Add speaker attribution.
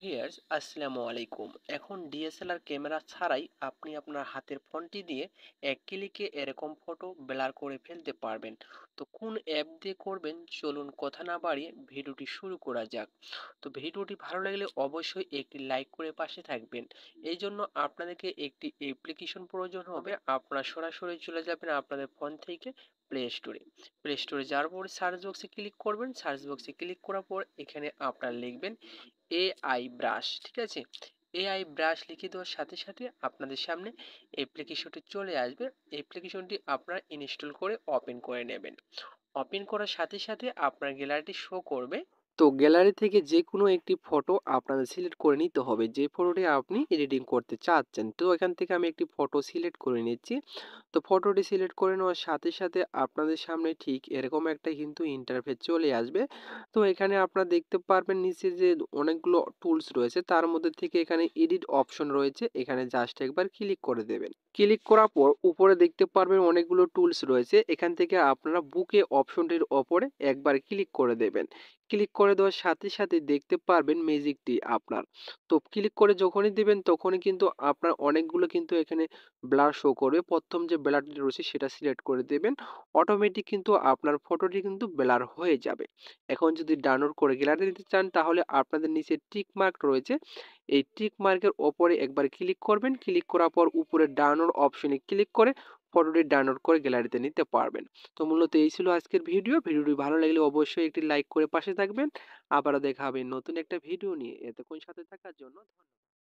Speaker 1: Viewers আসসালামু আলাইকুম। এখন ডিএসএলআর ক্যামেরা ছাড়াই আপনি আপনার হাতের ফোনটি দিয়ে এক ক্লিকে এরকম ফটো ব্লার করে ফেলতে পারবেন। তো কোন অ্যাপ দিয়ে করবেন চলুন কথা না বাড়িয়ে ভিডিওটি শুরু করা যাক। তো ভিডিওটি ভালো লাগলে অবশ্যই একটি লাইক করে পাশে থাকবেন। এই জন্য আপনাদেরকে একটি অ্যাপ্লিকেশন প্রয়োজন হবে। আপনারা সরাসরি চলে যাবেন আপনাদের ফোন থেকে প্লে স্টোরে যাওয়ার পর সার্চ বক্সে ক্লিক করবেন। সার্চ বক্সে ক্লিক করার পর এখানে আপনারা লিখবেন এআই ব্রাশ, ঠিক আছে। এআই ব্রাশ লিখে দেওয়ার সাথে সাথে আপনাদের সামনে অ্যাপ্লিকেশনটি চলে আসবে। অ্যাপ্লিকেশনটি আপনারা ইনস্টল করে ওপেন করে নেবেন। ওপেন করার সাথে সাথে আপনার গ্যালারিটি শো করবে। তো গ্যালারি থেকে যে কোনো একটি ফটো আপনাদের সিলেক্ট করে নিতে হবে, যে ফটোটি আপনি এডিটিং করতে চাচ্ছেন। তো এখান থেকে আমি একটি ফটো সিলেক্ট করে নিচ্ছি। তো ফটোটি সিলেক্ট করে নেওয়ার সাথে সাথে আপনাদের সামনে ঠিক এরকম একটা কিন্তু ইন্টারফেস চলে আসবে। তো এখানে আপনারা দেখতে পারবেন নিচে যে অনেকগুলো টুলস রয়েছে, তার মধ্যে থেকে এখানে এডিট অপশন রয়েছে, এখানে জাস্ট একবার ক্লিক করে দেবেন। ক্লিক করার পর উপরে দেখতে পারবেন অনেকগুলো টুলস রয়েছে, এখান থেকে আপনারা বুকে অপশনটির ওপরে একবার ক্লিক করে দেবেন। ক্লিক করে দেওয়ার সাথে সাথে দেখতে পারবেন ম্যাজিকটি আপনার। তো ক্লিক করে যখনই দিবেন তখনই কিন্তু আপনার অনেকগুলো কিন্তু এখানে ব্লার শো করবে। প্রথম যে ব্লারটি রয়েছে সেটা সিলেক্ট করে দেবেন। অটোমেটিক কিন্তু আপনার ফটোটি কিন্তু ব্লার হয়ে যাবে। এখন যদি ডাউনলোড করে গ্যালারি নিতে চান তাহলে আপনাদের নিচে টিক মার্ক রয়েছে, এই টিক মার্কের ওপরে একবার ক্লিক করবেন। ক্লিক করার পর উপরে ডাউনলোড অপশনে ক্লিক করে ফটোটি ডাউনলোড করে গ্যালারিতে নিতে পারবেন। তো মূলত এই ছিল আজকের ভিডিও। ভিডিওটি ভালো লাগলে অবশ্যই একটি লাইক করে পাশে থাকবেন। আবারও দেখা হবে নতুন একটা ভিডিও নিয়ে। এতক্ষণ সাথে থাকার জন্য ধন্যবাদ।